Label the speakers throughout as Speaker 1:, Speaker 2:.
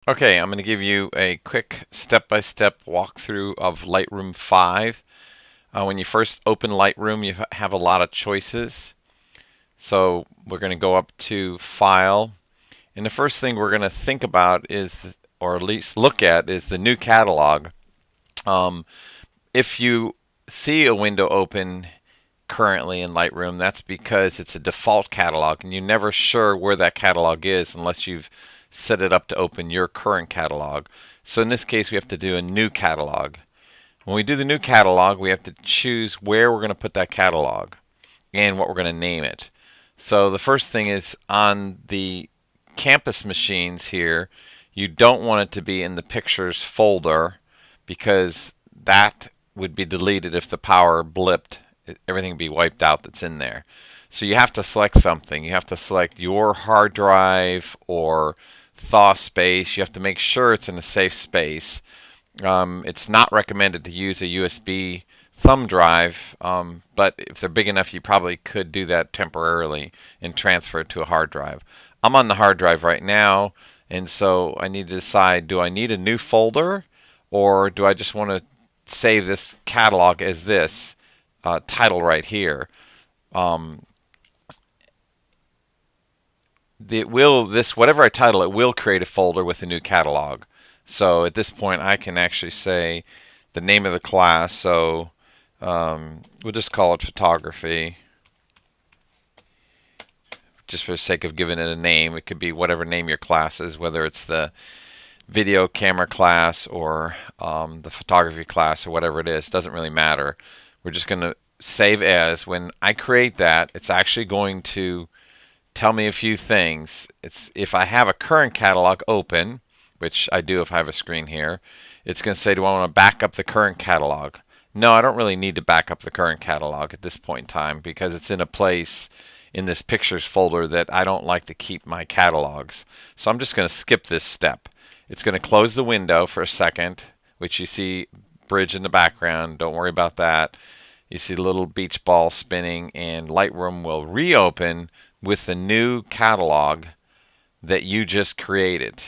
Speaker 1: Okay, I'm going to give you a quick step-by-step walkthrough of Lightroom 5. When you first open Lightroom, you have a lot of choices. So we're going to go up to File, and the first thing we're going to think about is, or at least look at, is the new catalog. Um, if you see a window open currently in Lightroom, that's because it's a default catalog, and you're never sure where that catalog is unless you've set it up to open your current catalog. So in this case, we have to do a new catalog. When we do the new catalog, we have to choose where we're going to put that catalog and what we're going to name it. So the first thing is on the campus machines here, you don't want it to be in the pictures folder because that would be deleted if the power blipped. Everything would be wiped out that's in there. So you have to select something. You have to select your hard drive or thaw space. You have to make sure it's in a safe space. It's not recommended to use a USB thumb drive, but if they're big enough, you probably could do that temporarily and transfer it to a hard drive. I'm on the hard drive right now, and so I need to decide, do I need a new folder, or do I just want to save this catalog as this title right here? Whatever I title it will create a folder with a new catalog. So at this point, I can actually say the name of the class. So we'll just call it photography, just for the sake of giving it a name. It could be whatever name your class is, whether it's the video camera class or the photography class or whatever it is. It doesn't really matter. We're just going to save as. When I create that, it's actually going to tell me a few things. It's if I have a current catalog open, which I do if I have a screen here, it's going to say, do I want to back up the current catalog? No, I don't really need to back up the current catalog at this point in time because it's in a place in this pictures folder that I don't like to keep my catalogs. So I'm just going to skip this step. It's going to close the window for a second, which you see bridge in the background. Don't worry about that. You see the little beach ball spinning, and Lightroom will reopen with the new catalog that you just created.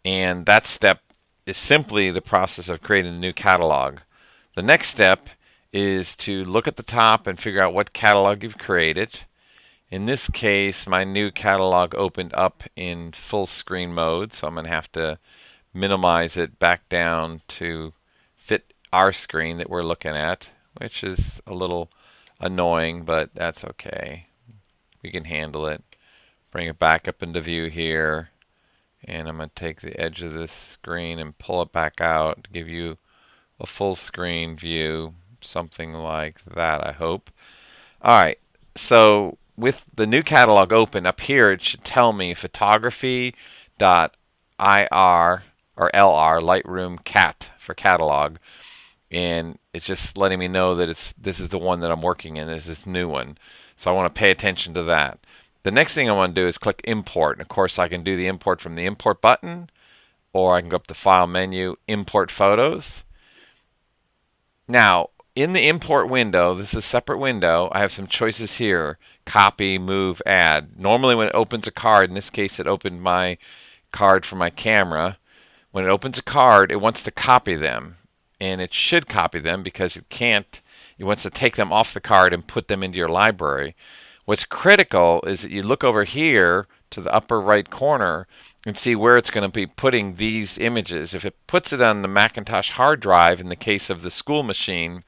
Speaker 1: And that step is simply the process of creating a new catalog. The next step is to look at the top and figure out what catalog you've created. In this case, my new catalog opened up in full screen mode, so I'm going to have to minimize it back down to fit our screen that we're looking at, which is a little annoying, but that's okay. We can handle it. Bring it back up into view here, and I'm going to take the edge of this screen and pull it back out to give you a full screen view, something like that, I hope. Alright, so with the new catalog open up here, it should tell me photography.ir or LR, Lightroom cat for catalog, and it's just letting me know that this is the one that I'm working in. This is this new one, so I want to pay attention to that. The next thing I want to do is click import, and of course I can do the import from the import button, or I can go up to file menu, import photos. Now in the import window, this is a separate window, I have some choices here: copy, move, add. Normally when it opens a card, in this case it opened my card for my camera, when it opens a card it wants to copy them, and it should copy them because it can't. It wants to take them off the card and put them into your library. What's critical is that you look over here to the upper right corner and see where it's going to be putting these images. If it puts it on the Macintosh hard drive in the case of the school machine,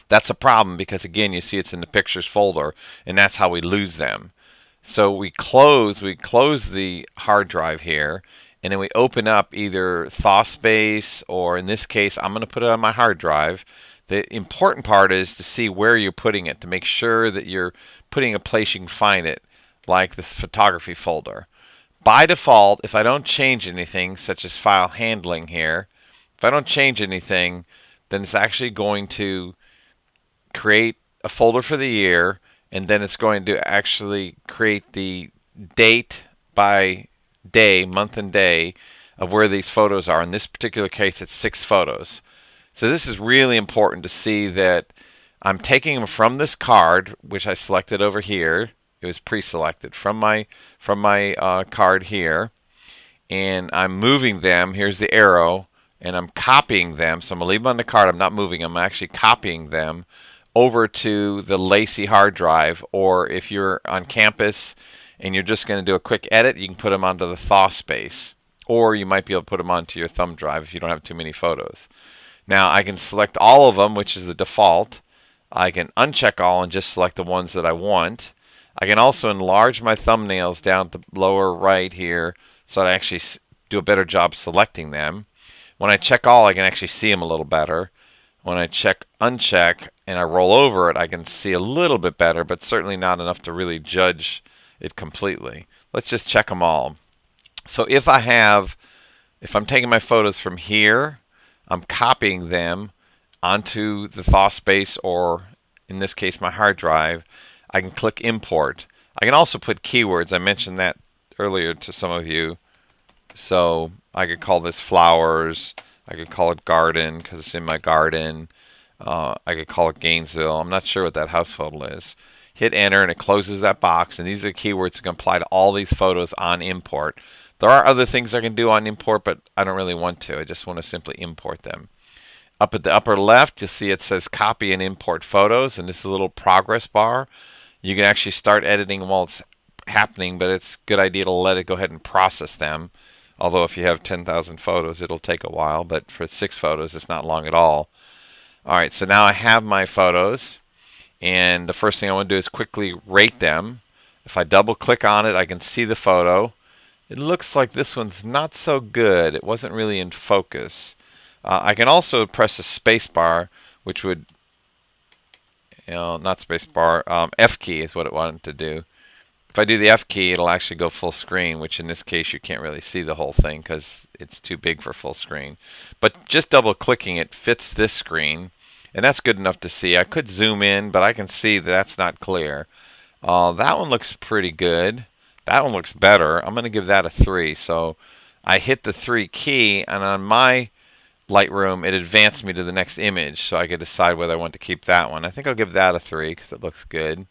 Speaker 1: that's a problem because again you see it's in the pictures folder, and that's how we lose them. So we close the hard drive here, and then we open up either thaw space, or in this case I'm going to put it on my hard drive. The important part is to see where you're putting it, to make sure that you're putting a place you can find it, like this photography folder. By default, if I don't change anything, such as file handling here, if I don't change anything, then it's actually going to create a folder for the year, and then it's going to actually create the date by day, month and day, of where these photos are. In this particular case, it's 6 photos. So this is really important to see that I'm taking them from this card, which I selected over here. It was pre-selected from my card here, and I'm moving them. Here's the arrow, and I'm copying them. So I'm going to leave them on the card. I'm not moving them. I'm actually copying them over to the Lacy hard drive. Or if you're on campus and you're just going to do a quick edit, you can put them onto the thaw space. Or you might be able to put them onto your thumb drive if you don't have too many photos. Now I can select all of them, which is the default. I can uncheck all and just select the ones that I want. I can also enlarge my thumbnails down at the lower right here so that I actually do a better job selecting them. When I check all, I can actually see them a little better. When I uncheck, and I roll over it, I can see a little bit better, but certainly not enough to really judge it completely. Let's just check them all. So if I'm taking my photos from here, I'm copying them onto the thaw space, or in this case my hard drive. I can click import. I can also put keywords. I mentioned that earlier to some of you. So I could call this flowers. I could call it garden because it's in my garden. I could call it Gainesville. I'm not sure what that house photo is. Hit enter and it closes that box, and these are the keywords that can apply to all these photos on import. There are other things I can do on import, but I don't really want to. I just want to simply import them. Up at the upper left, you'll see it says copy and import photos, and this is a little progress bar. You can actually start editing while it's happening, but it's a good idea to let it go ahead and process them. Although if you have 10,000 photos, it'll take a while, but for 6 photos, it's not long at all. Alright, so now I have my photos, and the first thing I want to do is quickly rate them. If I double click on it, I can see the photo. It looks like this one's not so good. It wasn't really in focus. I can also press the space bar, which would, not space bar, F key is what it wanted to do. If I do the F key, it'll actually go full screen, which in this case you can't really see the whole thing because it's too big for full screen. But just double clicking it fits this screen, and that's good enough to see. I could zoom in, but I can see that's not clear. That one looks pretty good. That one looks better. I'm going to give that a 3. So I hit the 3 key, and on my Lightroom, it advanced me to the next image, so I could decide whether I want to keep that one. I think I'll give that a 3 because it looks good.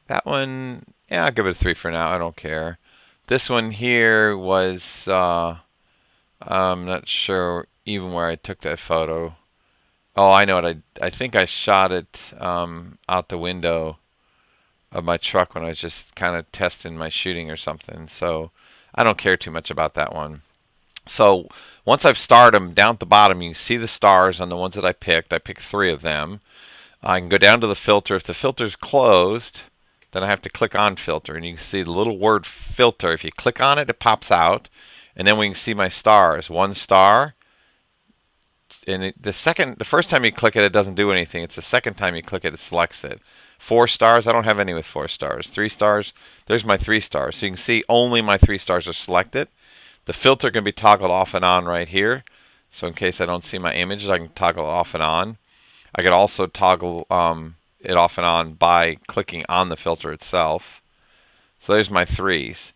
Speaker 1: That one, yeah, I'll give it a 3 for now. I don't care. This one here was, I'm not sure even where I took that photo. Oh, I know what I think I shot it out the window of my truck when I was just kind of testing my shooting or something. So I don't care too much about that one. So once I've starred them, down at the bottom you can see the stars on the ones that I picked. I picked 3 of them. I can go down to the filter. If the filter's closed, then I have to click on filter, and you can see the little word filter. If you click on it, it pops out, and then we can see my stars. 1 star, and the first time you click it, it doesn't do anything. It's the second time you click it, it selects it. 4 stars, I don't have any with 4 stars. 3 stars, there's my 3 stars. So you can see only my 3 stars are selected. The filter can be toggled off and on right here. So in case I don't see my images, I can toggle off and on. I could also toggle it off and on by clicking on the filter itself. So there's my 3s.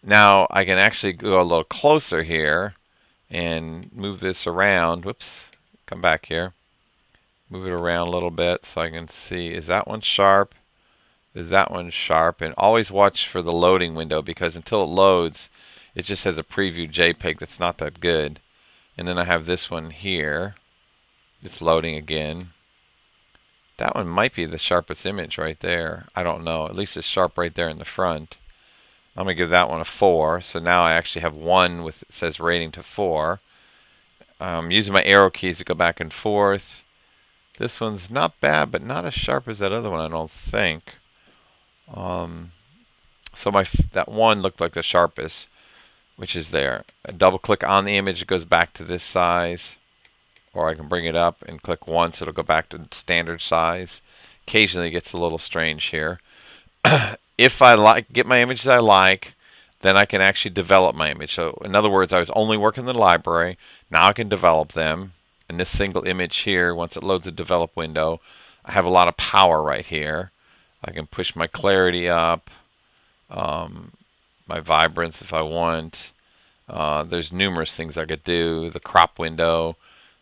Speaker 1: Now I can actually go a little closer here and move this around. Whoops, come back here. Move it around a little bit so I can see, is that one sharp? Is that one sharp? And always watch for the loading window, because until it loads, it just has a preview JPEG that's not that good. And then I have this one here. It's loading again. That one might be the sharpest image right there. I don't know. At least it's sharp right there in the front. I'm going to give that one a 4. So now I actually have one with, it says rating to 4. Using my arrow keys to go back and forth. This one's not bad, but not as sharp as that other one, I don't think. So that one looked like the sharpest, which is there. I double click on the image, it goes back to this size. Or I can bring it up and click once, it'll go back to standard size. Occasionally it gets a little strange here. If I get my images I like, then I can actually develop my image. So in other words, I was only working in the library. Now I can develop them. And this single image here, once it loads the develop window, I have a lot of power right here. I can push my clarity up, my vibrance if I want. There's numerous things I could do. The crop window,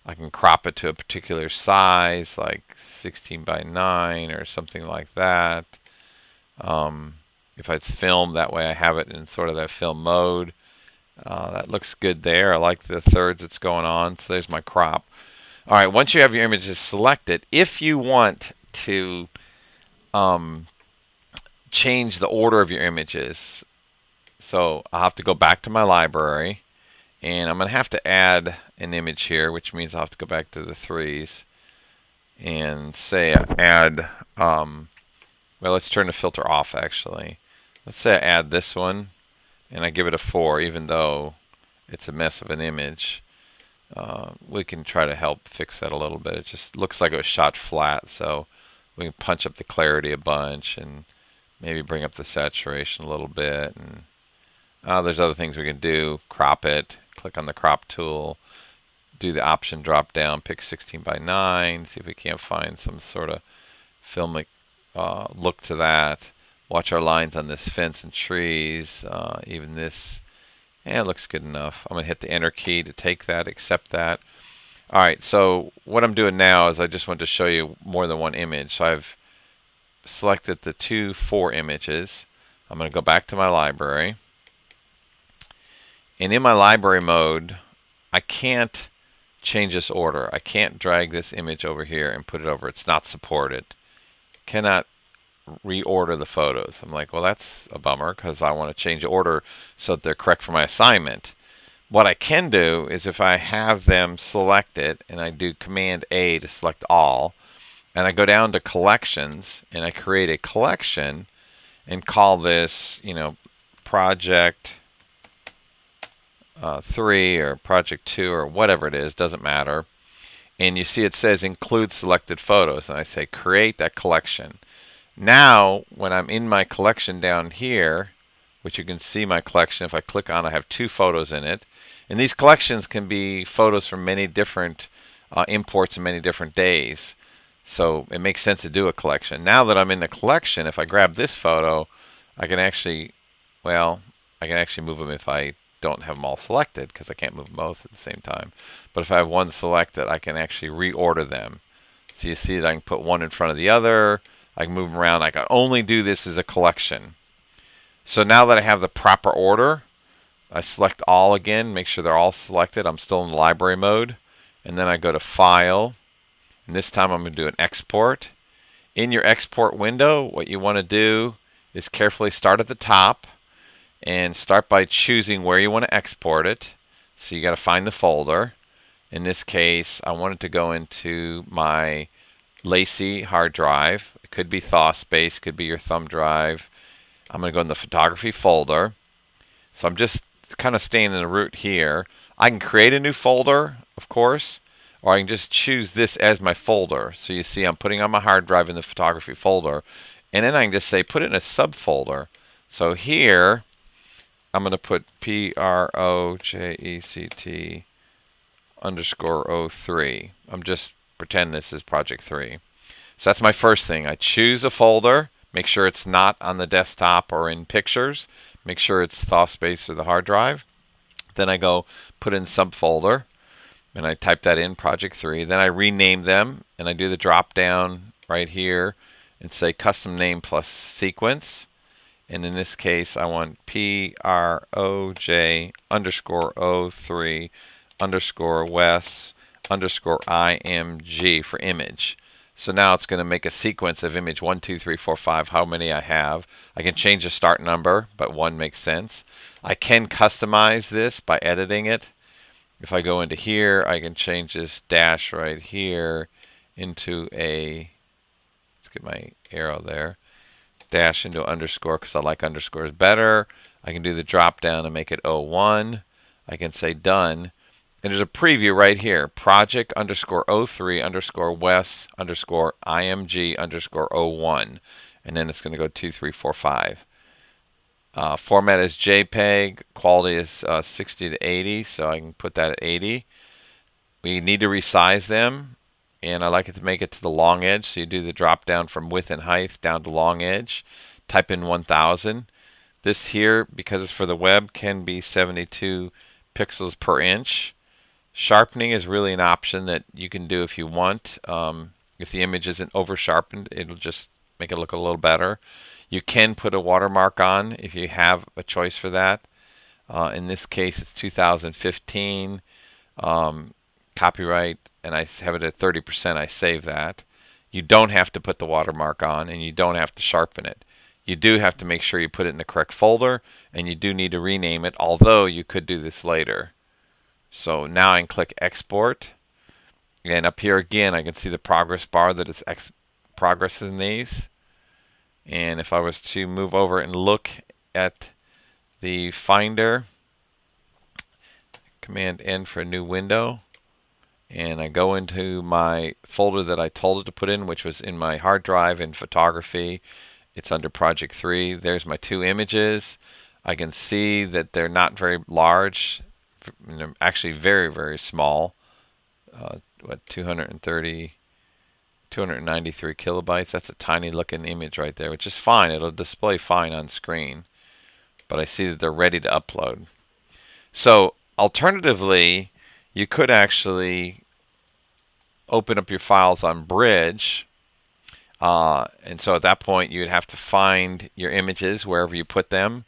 Speaker 1: I can crop it to a particular size, like 16 by 9 or something like that. if it's film, that way I have it in sort of that film mode. That looks good there. I like the thirds it's going on. So there's my crop. All right, once you have your images selected, if you want to change the order of your images, so I'll have to go back to my library, and I'm going to have to add an image here, which means I'll have to go back to the threes and say add, well, let's turn the filter off actually. Let's say I add this one, and I give it a 4, even though it's a mess of an image. We can try to help fix that a little bit. It just looks like it was shot flat, so we can punch up the clarity a bunch and maybe bring up the saturation a little bit. And there's other things we can do. Crop it, click on the crop tool, do the option drop down, pick 16:9, see if we can't find some sort of filmic look to that. Watch our lines on this fence and trees, even this. Yeah, it looks good enough. I'm going to hit the enter key to take that, accept that. All right, so what I'm doing now is I just want to show you more than one image. So I've selected the 2 4 images. I'm going to go back to my library. And in my library mode, I can't change this order. I can't drag this image over here and put it over. It's not supported. Cannot reorder the photos. I'm like, well, that's a bummer because I want to change the order so that they're correct for my assignment. What I can do is if I have them selected and I do Command A to select all, and I go down to collections and I create a collection and call this, project 3 or project 2 or whatever it is, doesn't matter. And you see it says include selected photos, and I say create that collection. Now, when I'm in my collection down here, which you can see my collection, if I click on, I have 2 photos in it. And these collections can be photos from many different imports and many different days. So it makes sense to do a collection. Now that I'm in the collection, if I grab this photo, I can actually, move them if I don't have them all selected, because I can't move them both at the same time. But if I have one selected, I can actually reorder them. So you see that I can put one in front of the other. I can move them around. I can only do this as a collection. So now that I have the proper order, I select all again, make sure they're all selected. I'm still in library mode. And then I go to File. And this time I'm going to do an export. In your export window, what you want to do is carefully start at the top and start by choosing where you want to export it. So you got to find the folder. In this case, I want it to go into my Lacy hard drive. It could be ThawSpace, could be your thumb drive. I'm going to go in the photography folder. So I'm just kind of staying in the root here. I can create a new folder, of course, or I can just choose this as my folder. So you see I'm putting on my hard drive in the photography folder, and then I can just say put it in a subfolder. So here I'm going to put project_03. I'm just pretend this is project 3. So that's my first thing. I choose a folder, make sure it's not on the desktop or in pictures, make sure it's ThawSpace or the hard drive. Then I go put in subfolder, and I type that in, project 3. Then I rename them, and I do the drop down right here and say custom name plus sequence. And in this case, I want PROJ_03_Wes_IMG for image. So now it's going to make a sequence of image 1, 2, 3, 4, 5, how many I have. I can change the start number, but 1 makes sense. I can customize this by editing it. If I go into here, I can change this dash right here into a, let's get my arrow there, dash into underscore because I like underscores better. I can do the drop down and make it 01. I can say done. And there's a preview right here, project_03_Wes_IMG_01. And then it's going to go 2, 3, 4, 5. Format is JPEG. Quality is 60 to 80, so I can put that at 80. We need to resize them, and I like it to make it to the long edge. So you do the drop down from width and height down to long edge. Type in 1000. This here, because it's for the web, can be 72 pixels per inch. Sharpening is really an option that you can do if you want. If the image isn't over sharpened, it'll just make it look a little better. You can put a watermark on if you have a choice for that. In this case, it's 2015 copyright, and I have it at 30%. I save that. You don't have to put the watermark on, and you don't have to sharpen it. You do have to make sure you put it in the correct folder, and you do need to rename it, although you could do this later. So now I can click Export, and up here again I can see the progress bar that is progress in these. And if I was to move over and look at the Finder, Command N for a new window, and I go into my folder that I told it to put in, which was in my hard drive in photography. It's under Project 3. There's my 2 images. I can see that they're not very large. They're actually very, very small. 293 kilobytes. That's a tiny looking image right there, which is fine. It'll display fine on screen. But I see that they're ready to upload. So alternatively, you could actually open up your files on Bridge, and so at that point you'd have to find your images wherever you put them.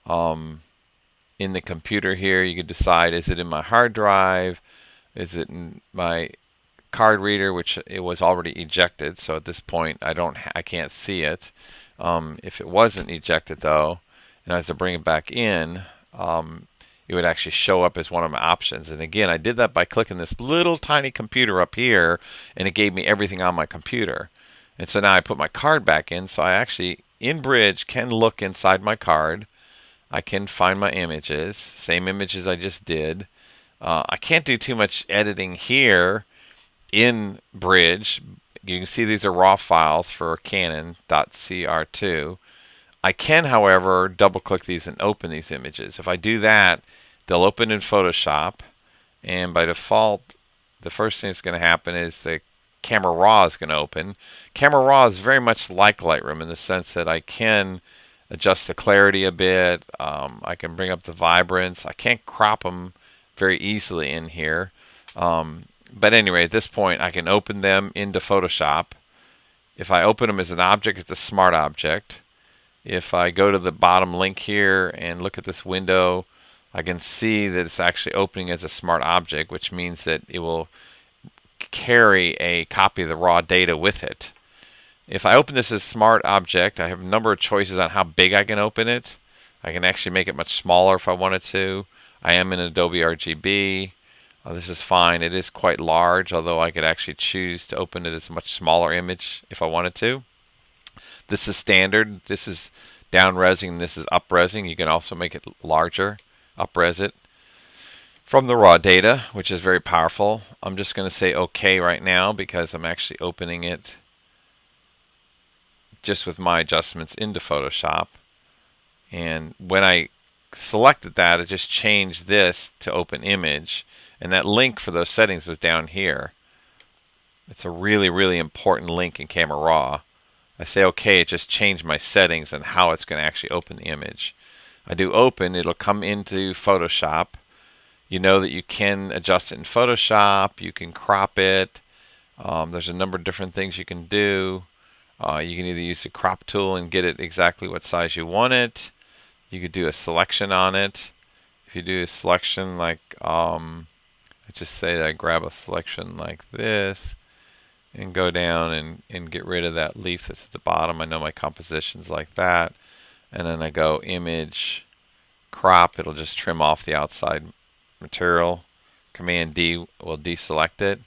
Speaker 1: In the computer here, you could decide, is it in my hard drive, is it in my card reader, which it was already ejected, so at this point I can't see it. If it wasn't ejected though, and I was to bring it back in, it would actually show up as one of my options. And again, I did that by clicking this little tiny computer up here, and it gave me everything on my computer. And so now I put my card back in, so I actually, in Bridge, can look inside my card. I can find my images, same images I just did. I can't do too much editing here in Bridge. You can see these are raw files for Canon.cr2. I can, however, double-click these and open these images. If I do that, they'll open in Photoshop, and by default, the first thing that's going to happen is the Camera Raw is going to open. Camera Raw is very much like Lightroom in the sense that I can adjust the clarity a bit. I can bring up the vibrance. I can't crop them very easily in here. But anyway, at this point, I can open them into Photoshop. If I open them as an object, it's a smart object. If I go to the bottom link here and look at this window, I can see that it's actually opening as a smart object, which means that it will carry a copy of the raw data with it. If I open this as smart object, I have a number of choices on how big I can open it. I can actually make it much smaller if I wanted to. I am in Adobe RGB. This is fine. It is quite large, although I could actually choose to open it as a much smaller image if I wanted to. This is standard. This is down-resing, and this is up-resing. You can also make it larger, up-res it from the raw data, which is very powerful. I'm just going to say OK right now because I'm actually opening it just with my adjustments into Photoshop. And when I selected that, it just changed this to open image, and that link for those settings was down here. It's a really, really important link in Camera Raw. I say OK, it just changed my settings and how it's going to actually open the image. I do open, it'll come into Photoshop. You know that you can adjust it in Photoshop, you can crop it. There's a number of different things you can do. You can either use the crop tool and get it exactly what size you want it. You could do a selection on it. If you do a selection like, I just say that I grab a selection like this and go down and get rid of that leaf that's at the bottom. I know my composition's like that. And then I go image, crop. It'll just trim off the outside material. Command D will deselect it.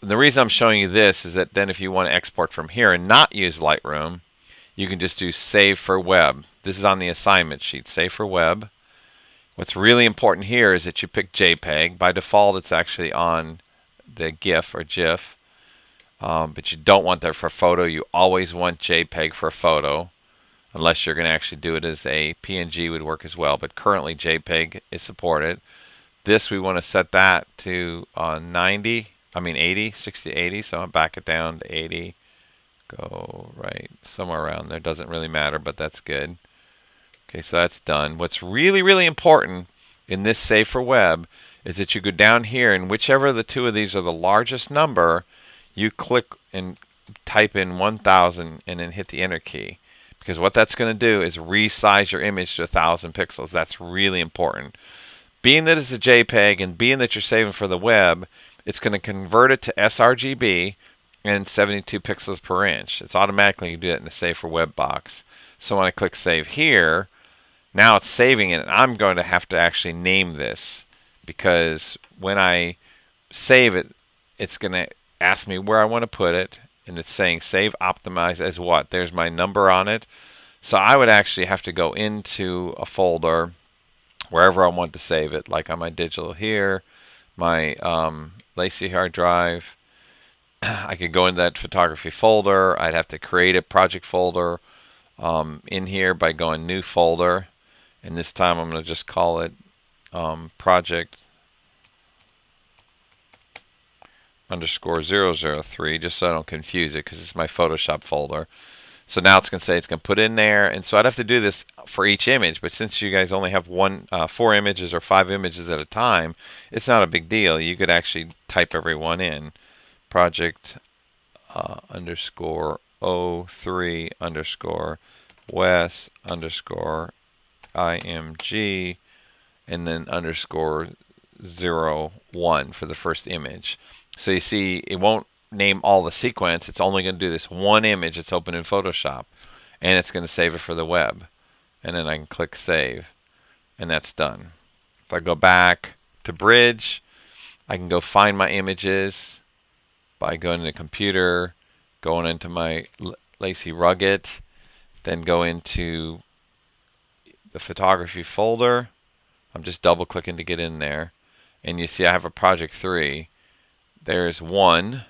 Speaker 1: And the reason I'm showing you this is that then if you want to export from here and not use Lightroom, you can just do Save for Web. This is on the assignment sheet, Save for Web. What's really important here is that you pick JPEG. By default, it's actually on the GIF or GIF. But you don't want that for photo. You always want JPEG for photo, unless you're going to actually do it as a PNG would work as well. But currently JPEG is supported. This we want to set that to 80, 60 to 80. So I'll back it down to 80. Go right somewhere around there. Doesn't really matter, but that's good. Okay, so that's done. What's really, really important in this Save for Web is that you go down here and whichever of the two of these are the largest number, you click and type in 1000 and then hit the Enter key. because what that's going to do is resize your image to 1,000 pixels. That's really important. Being that it's a JPEG and being that you're saving for the web, it's going to convert it to sRGB and 72 pixels per inch. It's automatically going to do it in the Save for Web box. So when I click Save here, now it's saving it, and I'm going to have to actually name this, because when I save it, it's going to ask me where I want to put it, and it's saying Save Optimize as what? There's my number on it. So I would actually have to go into a folder wherever I want to save it, like on my digital here, my Lacy hard drive. I could go into that photography folder. I'd have to create a project folder in here by going New Folder, and this time I'm going to just call it Project _003, just so I don't confuse it, because it's my Photoshop folder. So now it's going to say it's going to put in there, and so I'd have to do this for each image, but since you guys only have 4 images or 5 images at a time, it's not a big deal. You could actually type every one in. Project _03 _Wes _IMG, and then _01 for the first image. So you see, it won't name all the sequence. It's only going to do this one image that's open in Photoshop, and it's going to save it for the web. And then I can click Save, and that's done. If I go back to Bridge, I can go find my images by going to the computer, going into my Lacy Rugged, then go into the photography folder. I'm just double clicking to get in there, and you see I have a project 3. There's 1,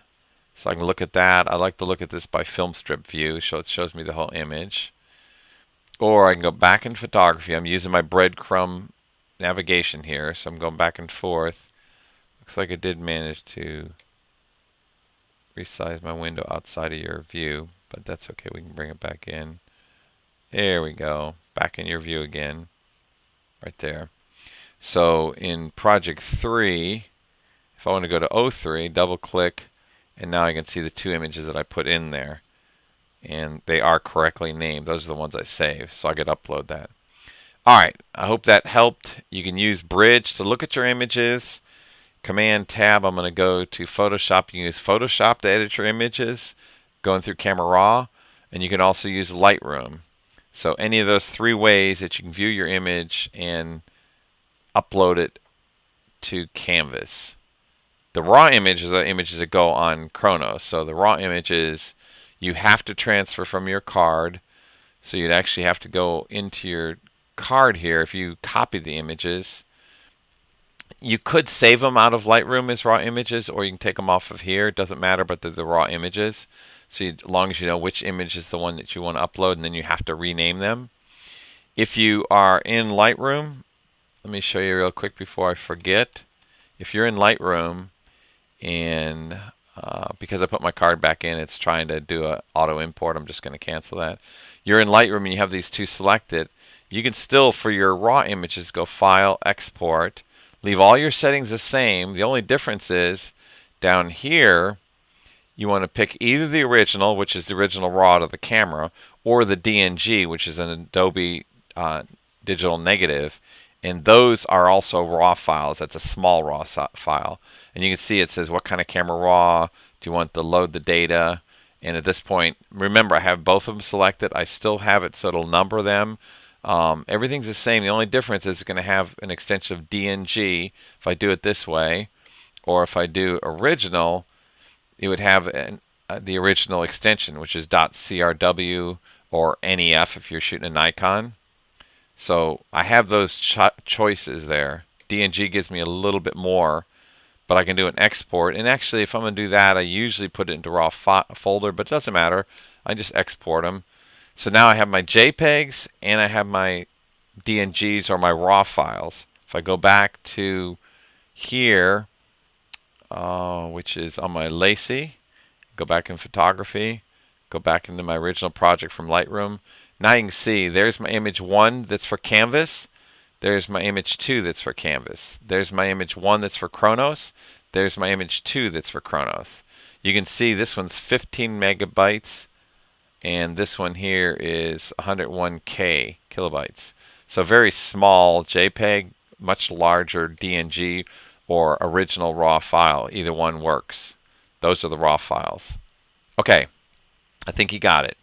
Speaker 1: so I can look at that. I like to look at this by film strip view, so it shows me the whole image. Or I can go back in photography. I'm using my breadcrumb navigation here, so I'm going back and forth. Looks like I did manage to resize my window outside of your view, but that's okay. We can bring it back in. There we go. Back in your view again. Right there. So in project 3, if I want to go to 03, double click, and now I can see the 2 images that I put in there. And they are correctly named. Those are the ones I saved, so I could upload that. Alright, I hope that helped. You can use Bridge to look at your images. Command Tab, I'm going to go to Photoshop. You can use Photoshop to edit your images, going through Camera Raw, and you can also use Lightroom. So any of those 3 ways that you can view your image and upload it to Canvas. The raw images are images that go on Chronos. So the raw images you have to transfer from your card. So you'd actually have to go into your card here. If you copy the images, you could save them out of Lightroom as raw images, or you can take them off of here. It doesn't matter, but they're the raw images. So as long as you know which image is the one that you want to upload, and then you have to rename them. If you are in Lightroom, let me show you real quick before I forget. If you're in Lightroom, and because I put my card back in, it's trying to do an auto import. I'm just going to cancel that. You're in Lightroom and you have these 2 selected. You can still, for your raw images, go File, Export. Leave all your settings the same. The only difference is down here, you want to pick either the original, which is the original RAW to the camera, or the DNG, which is an Adobe digital negative. And those are also RAW files. That's a small RAW file. And you can see it says what kind of camera RAW. Do you want to load the data? And at this point, remember, I have both of them selected. I still have it so it'll number them. Everything's the same. The only difference is it's going to have an extension of DNG if I do it this way. Or if I do original, it would have the original extension, which is .crw or NEF if you're shooting a Nikon. So I have those choices there. DNG gives me a little bit more, but I can do an export. And actually, if I'm going to do that, I usually put it into raw folder, but it doesn't matter. I just export them. So now I have my JPEGs and I have my DNGs or my raw files. If I go back to here, which is on my Lacy, go back in photography, go back into my original project from Lightroom. Now you can see there's my image 1 that's for Canvas. There's my image 2 that's for Canvas. There's my image 1 that's for Chronos. There's my image 2 that's for Chronos. You can see this one's 15 megabytes and this one here is 101K kilobytes. So very small JPEG, much larger DNG, or original RAW file. Either one works. Those are the RAW files. Okay, I think you got it.